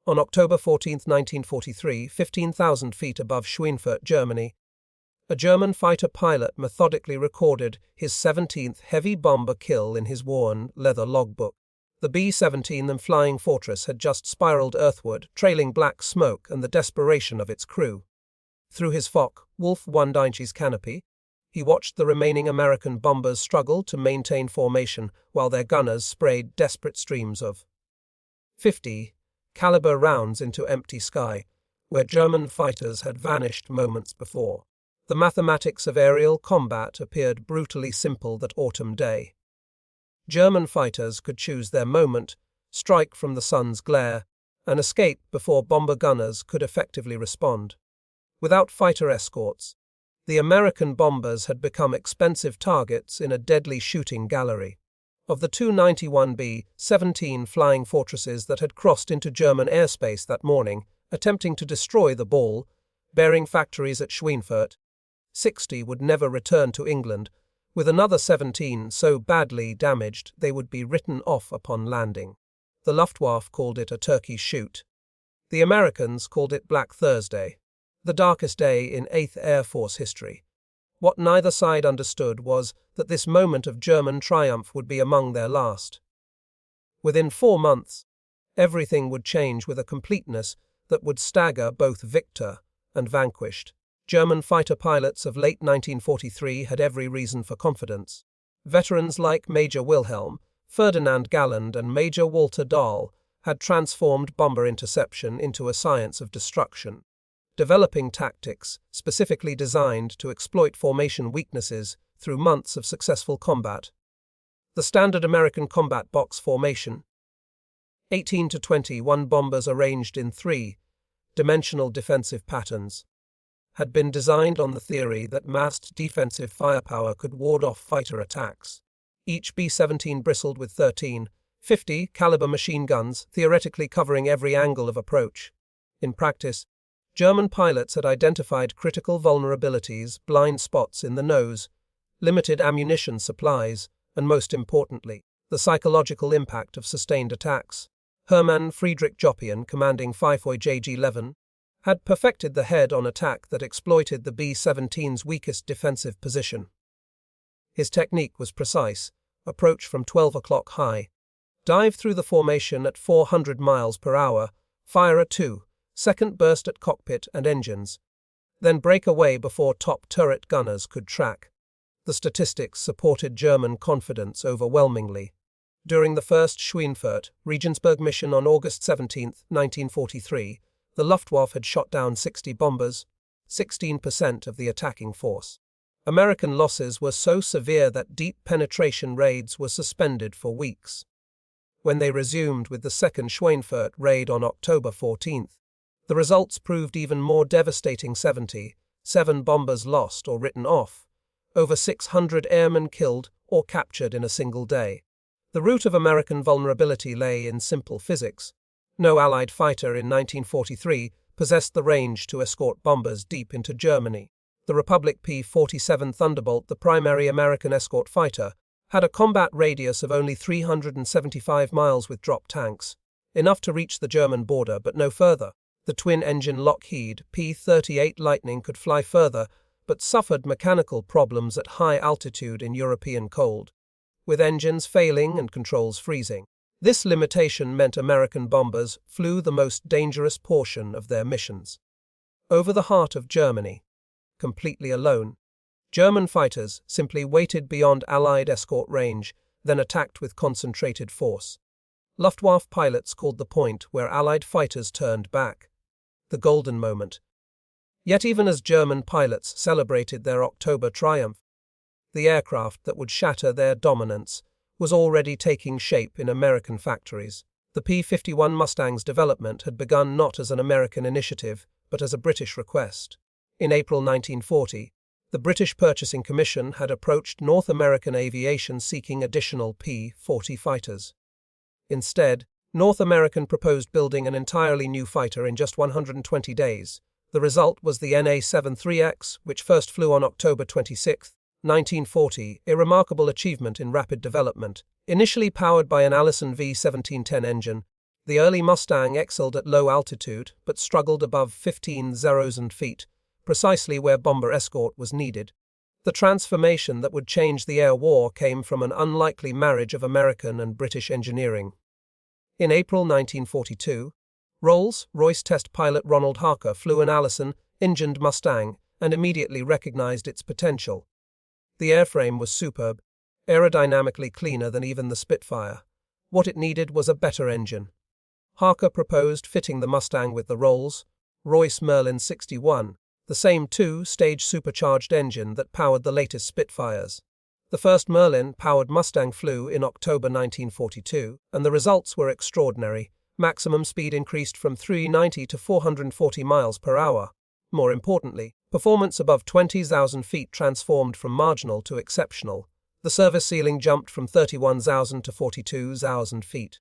On October 14, 1943, 15,000 feet above Schweinfurt, Germany, a German fighter pilot methodically recorded his 17th heavy bomber kill in his worn leather logbook. The B-17 and Flying Fortress had just spiraled earthward, trailing black smoke and the desperation of its crew. Through his Focke-Wulf 1-inch canopy, he watched the remaining American bombers struggle to maintain formation while their gunners sprayed desperate streams of .50-caliber rounds into empty sky, where German fighters had vanished moments before. The mathematics of aerial combat appeared brutally simple that autumn day. German fighters could choose their moment, strike from the sun's glare, and escape before bomber gunners could effectively respond. Without fighter escorts, the American bombers had become expensive targets in a deadly shooting gallery. Of the two 91B, 17 Flying Fortresses that had crossed into German airspace that morning, attempting to destroy the ball, bearing factories at Schweinfurt, 60 would never return to England, with another 17 so badly damaged they would be written off upon landing. The Luftwaffe called it a turkey shoot. The Americans called it Black Thursday, the darkest day in 8th Air Force history. What neither side understood was that this moment of German triumph would be among their last. Within 4 months, everything would change with a completeness that would stagger both victor and vanquished. German fighter pilots of late 1943 had every reason for confidence. Veterans like Major Wilhelm, Ferdinand Galland and Major Walter Dahl had transformed bomber interception into a science of destruction, developing tactics specifically designed to exploit formation weaknesses through months of successful combat. The standard American combat box formation, 18 to 21 bombers arranged in 3-dimensional defensive patterns, had been designed on the theory that massed defensive firepower could ward off fighter attacks. Each B-17 bristled with 13 .50-caliber machine guns, theoretically covering every angle of approach. In practice, German pilots had identified critical vulnerabilities, blind spots in the nose, limited ammunition supplies, and most importantly, the psychological impact of sustained attacks. Hermann Friedrich Joppian, commanding Pfeiffer JG-11, had perfected the head-on attack that exploited the B-17's weakest defensive position. His technique was precise: approach from 12 o'clock high, dive through the formation at 400 miles per hour, fire a 2-second burst at cockpit and engines, then break away before top turret gunners could track. The statistics supported German confidence overwhelmingly. During the first Schweinfurt, Regensburg mission on August 17, 1943, the Luftwaffe had shot down 60 bombers, 16% of the attacking force. American losses were so severe that deep penetration raids were suspended for weeks. When they resumed with the second Schweinfurt raid on October 14, the results proved even more devastating: 77 bombers lost or written off, over 600 airmen killed or captured in a single day. The root of American vulnerability lay in simple physics. No Allied fighter in 1943 possessed the range to escort bombers deep into Germany. The Republic P-47 Thunderbolt, the primary American escort fighter, had a combat radius of only 375 miles with drop tanks, enough to reach the German border but no further. The twin-engine Lockheed P-38 Lightning could fly further, but suffered mechanical problems at high altitude in European cold, with engines failing and controls freezing. This limitation meant American bombers flew the most dangerous portion of their missions. Over the heart of Germany, completely alone, German fighters simply waited beyond Allied escort range, then attacked with concentrated force. Luftwaffe pilots called the point where Allied fighters turned back the golden moment. Yet even as German pilots celebrated their October triumph, the aircraft that would shatter their dominance was already taking shape in American factories. The P-51 Mustang's development had begun not as an American initiative, but as a British request. In April 1940, the British Purchasing Commission had approached North American aviation seeking additional P-40 fighters. Instead, North American proposed building an entirely new fighter in just 120 days. The result was the NA-73X, which first flew on October 26, 1940, a remarkable achievement in rapid development. Initially powered by an Allison V1710 engine, The early Mustang excelled at low altitude but struggled above 15,000 feet, precisely where bomber escort was needed. The transformation that would change the air war came from an unlikely marriage of American and British engineering. In April 1942, Rolls-Royce test pilot Ronald Harker flew an Allison-engined Mustang and immediately recognized its potential. The airframe was superb, aerodynamically cleaner than even the Spitfire. What it needed was a better engine. Harker proposed fitting the Mustang with the Rolls-Royce Merlin 61, the same two-stage supercharged engine that powered the latest Spitfires. The first Merlin-powered Mustang flew in October 1942, and the results were extraordinary. Maximum speed increased from 390 to 440 miles per hour. More importantly, performance above 20,000 feet transformed from marginal to exceptional. The service ceiling jumped from 31,000 to 42,000 feet.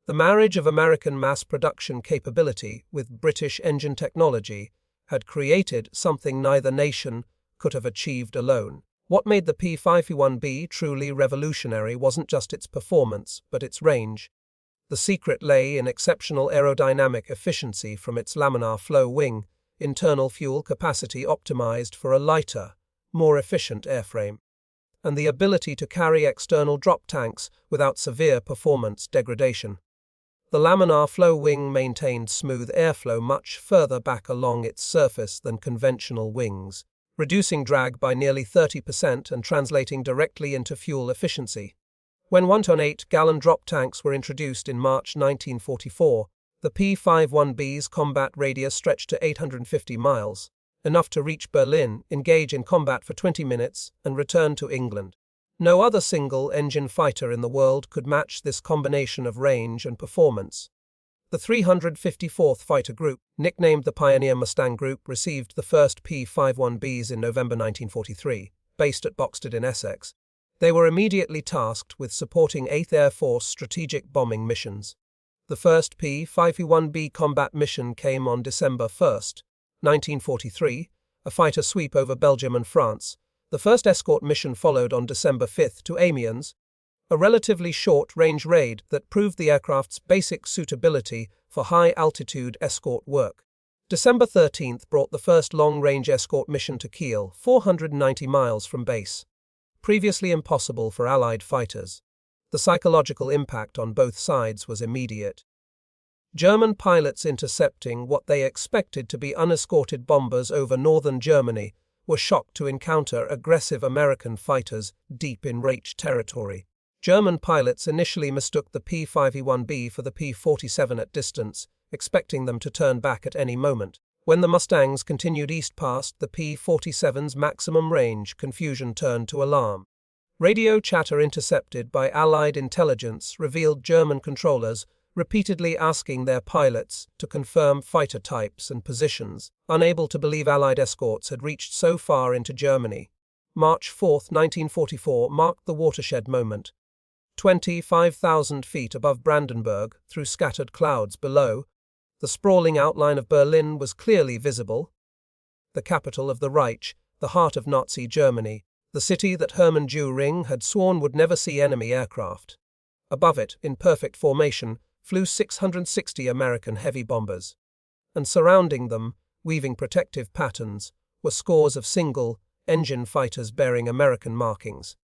The marriage of American mass production capability with British engine technology had created something neither nation could have achieved alone. What made the P-51B truly revolutionary wasn't just its performance, but its range. The secret lay in exceptional aerodynamic efficiency from its laminar flow wing, internal fuel capacity optimized for a lighter, more efficient airframe, and the ability to carry external drop tanks without severe performance degradation. The laminar flow wing maintained smooth airflow much further back along its surface than conventional wings, reducing drag by nearly 30% and translating directly into fuel efficiency. When 1-ton 8-gallon drop tanks were introduced in March 1944, the P-51B's combat radius stretched to 850 miles, enough to reach Berlin, engage in combat for 20 minutes, and return to England. No other single-engine fighter in the world could match this combination of range and performance. The 354th Fighter Group, nicknamed the Pioneer Mustang Group, received the first P-51Bs in November 1943, based at Boxted in Essex. They were immediately tasked with supporting 8th Air Force strategic bombing missions. The first P-51B combat mission came on December 1, 1943, a fighter sweep over Belgium and France. The first escort mission followed on December 5 to Amiens, a relatively short-range raid that proved the aircraft's basic suitability for high-altitude escort work. December 13 brought the first long-range escort mission to Kiel, 490 miles from base. Previously impossible for Allied fighters. The psychological impact on both sides was immediate. German pilots intercepting what they expected to be unescorted bombers over northern Germany were shocked to encounter aggressive American fighters deep in Reich territory. German pilots initially mistook the P-51B for the P-47 at distance, expecting them to turn back at any moment. When the Mustangs continued east past the P-47's maximum range, confusion turned to alarm. Radio chatter intercepted by Allied intelligence revealed German controllers repeatedly asking their pilots to confirm fighter types and positions, unable to believe Allied escorts had reached so far into Germany. March 4, 1944 marked the watershed moment. 25,000 feet above Brandenburg, through scattered clouds below, the sprawling outline of Berlin was clearly visible. The capital of the Reich, the heart of Nazi Germany, the city that Hermann Göring had sworn would never see enemy aircraft. Above it, in perfect formation, flew 660 American heavy bombers. And surrounding them, weaving protective patterns, were scores of single-engine fighters bearing American markings.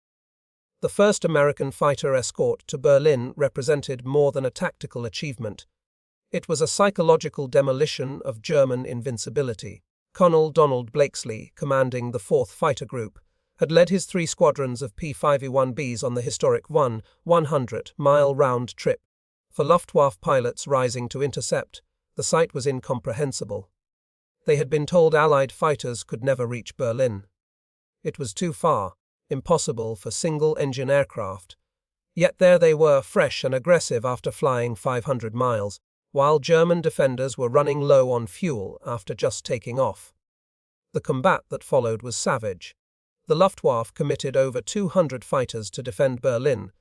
The first American fighter escort to Berlin represented more than a tactical achievement. It was a psychological demolition of German invincibility. Colonel Donald Blakesley, commanding the 4th Fighter Group, had led his 3 squadrons of P-51Bs on the historic 100-mile round trip. For Luftwaffe pilots rising to intercept, the sight was incomprehensible. They had been told Allied fighters could never reach Berlin. It was too far, impossible for single-engine aircraft. Yet there they were, fresh and aggressive after flying 500 miles, while German defenders were running low on fuel after just taking off. The combat that followed was savage. The Luftwaffe committed over 200 fighters to defend Berlin,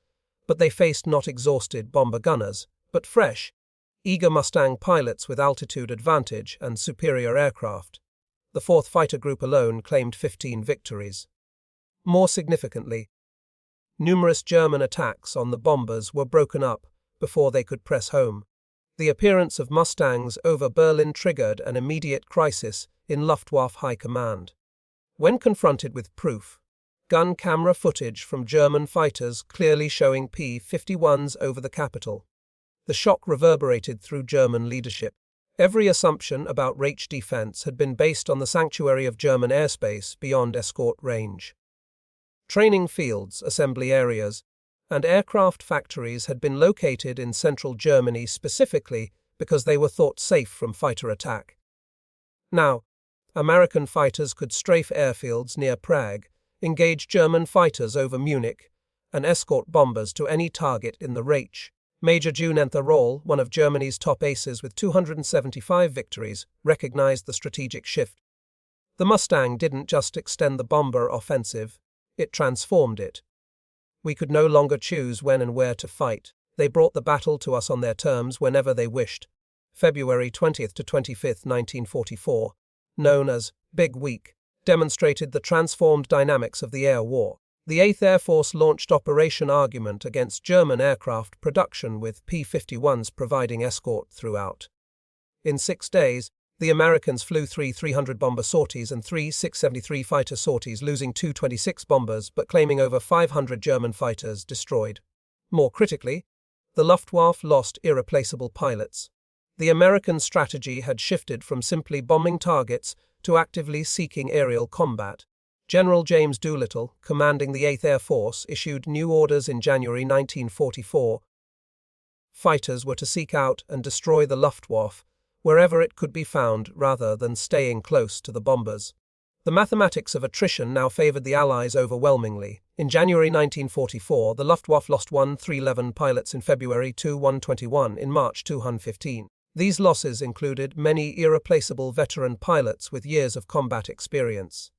but they faced not exhausted bomber gunners, but fresh, eager Mustang pilots with altitude advantage and superior aircraft. The 4th Fighter Group alone claimed 15 victories. More significantly, numerous German attacks on the bombers were broken up before they could press home. The appearance of Mustangs over Berlin triggered an immediate crisis in Luftwaffe High Command. When confronted with proof, gun camera footage from German fighters clearly showing P-51s over the capital, the shock reverberated through German leadership. Every assumption about Reich defense had been based on the sanctuary of German airspace beyond escort range. Training fields, assembly areas, and aircraft factories had been located in central Germany specifically because they were thought safe from fighter attack. Now, American fighters could strafe airfields near Prague, engage German fighters over Munich, and escort bombers to any target in the Reich. Major Schweinfurt, one of Germany's top aces with 275 victories, recognized the strategic shift. The Mustang didn't just extend the bomber offensive, it transformed it. We could no longer choose when and where to fight. They brought the battle to us on their terms whenever they wished. February 20th to 25th, 1944, known as Big Week, demonstrated the transformed dynamics of the air war. The 8th Air Force launched Operation Argument against German aircraft production with P-51s providing escort throughout. In 6 days, the Americans flew 3 300 bomber sorties and 3 673 fighter sorties, losing 226 bombers but claiming over 500 German fighters destroyed. More critically, the Luftwaffe lost irreplaceable pilots. The American strategy had shifted from simply bombing targets to actively seeking aerial combat. General James Doolittle, commanding the 8th Air Force, issued new orders in January 1944. Fighters were to seek out and destroy the Luftwaffe wherever it could be found rather than staying close to the bombers. The mathematics of attrition now favored the Allies overwhelmingly. In January 1944, the Luftwaffe lost 311 pilots, in February 121, in March 215. These losses included many irreplaceable veteran pilots with years of combat experience.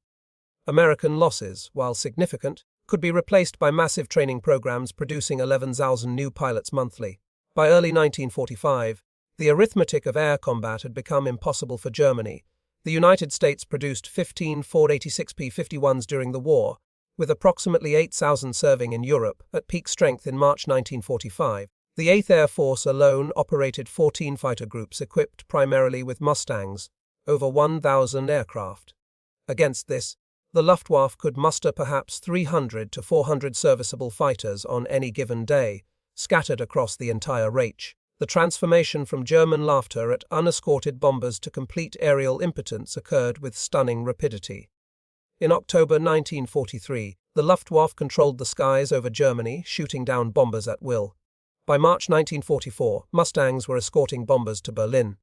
American losses, while significant, could be replaced by massive training programs producing 11,000 new pilots monthly. By early 1945, the arithmetic of air combat had become impossible for Germany. The United States produced 15 Ford 86 P-51s during the war, with approximately 8,000 serving in Europe at peak strength in March 1945. The 8th Air Force alone operated 14 fighter groups equipped primarily with Mustangs, over 1,000 aircraft. Against this, the Luftwaffe could muster perhaps 300 to 400 serviceable fighters on any given day, scattered across the entire Reich. The transformation from German laughter at unescorted bombers to complete aerial impotence occurred with stunning rapidity. In October 1943, the Luftwaffe controlled the skies over Germany, shooting down bombers at will. By March 1944, Mustangs were escorting bombers to Berlin.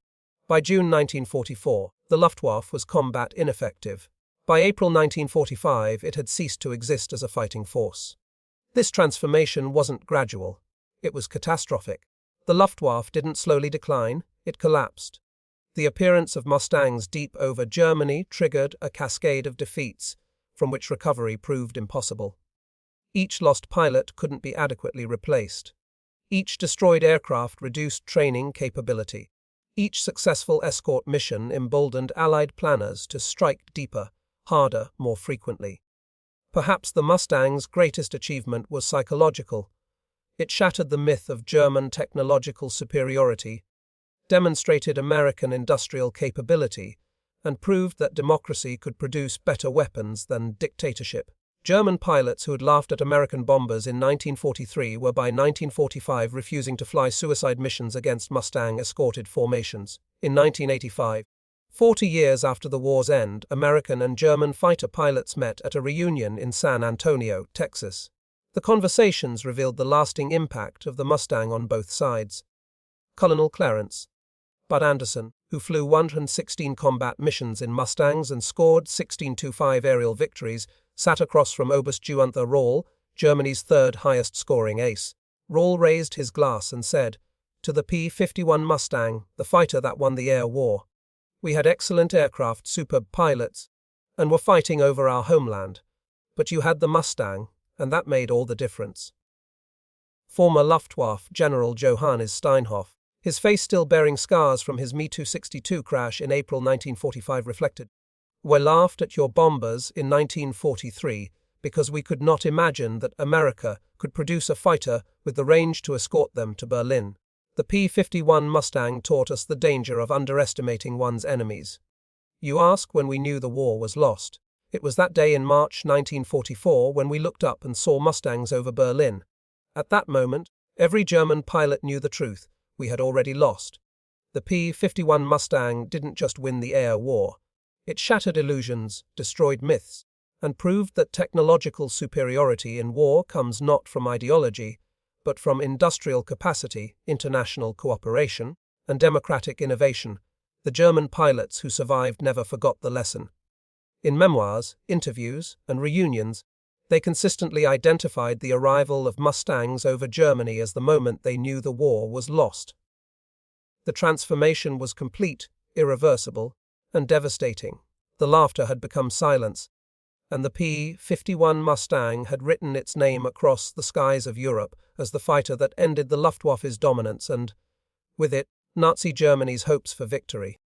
By June 1944, the Luftwaffe was combat ineffective. By April 1945, it had ceased to exist as a fighting force. This transformation wasn't gradual. It was catastrophic. The Luftwaffe didn't slowly decline, it collapsed. The appearance of Mustangs deep over Germany triggered a cascade of defeats, from which recovery proved impossible. Each lost pilot couldn't be adequately replaced. Each destroyed aircraft reduced training capability. Each successful escort mission emboldened Allied planners to strike deeper, harder, more frequently. Perhaps the Mustang's greatest achievement was psychological. It shattered the myth of German technological superiority, demonstrated American industrial capability, and proved that democracy could produce better weapons than dictatorship. German pilots who had laughed at American bombers in 1943 were by 1945 refusing to fly suicide missions against Mustang-escorted formations. In 1985, 40 years after the war's end, American and German fighter pilots met at a reunion in San Antonio, Texas. The conversations revealed the lasting impact of the Mustang on both sides. Colonel Clarence Bud Anderson, who flew 116 combat missions in Mustangs and scored 1625 aerial victories, sat across from Oberst Schweinfurt Roll, Germany's third highest scoring ace. Roll raised his glass and said, "To the P-51 Mustang, the fighter that won the air war. We had excellent aircraft, superb pilots, and were fighting over our homeland. But you had the Mustang, and that made all the difference." Former Luftwaffe General Johannes Steinhoff, his face still bearing scars from his Me-262 crash in April 1945, reflected, "We laughed at your bombers in 1943 because we could not imagine that America could produce a fighter with the range to escort them to Berlin. The P-51 Mustang taught us the danger of underestimating one's enemies. You ask when we knew the war was lost. It was that day in March 1944 when we looked up and saw Mustangs over Berlin. At that moment, every German pilot knew the truth: we had already lost. The P-51 Mustang didn't just win the air war. It shattered illusions, destroyed myths, and proved that technological superiority in war comes not from ideology, but from industrial capacity, international cooperation, and democratic innovation. The German pilots who survived never forgot the lesson. In memoirs, interviews, and reunions, they consistently identified the arrival of Mustangs over Germany as the moment they knew the war was lost. The transformation was complete, irreversible, and devastating. The laughter had become silence, and the P-51 Mustang had written its name across the skies of Europe as the fighter that ended the Luftwaffe's dominance and, with it, Nazi Germany's hopes for victory.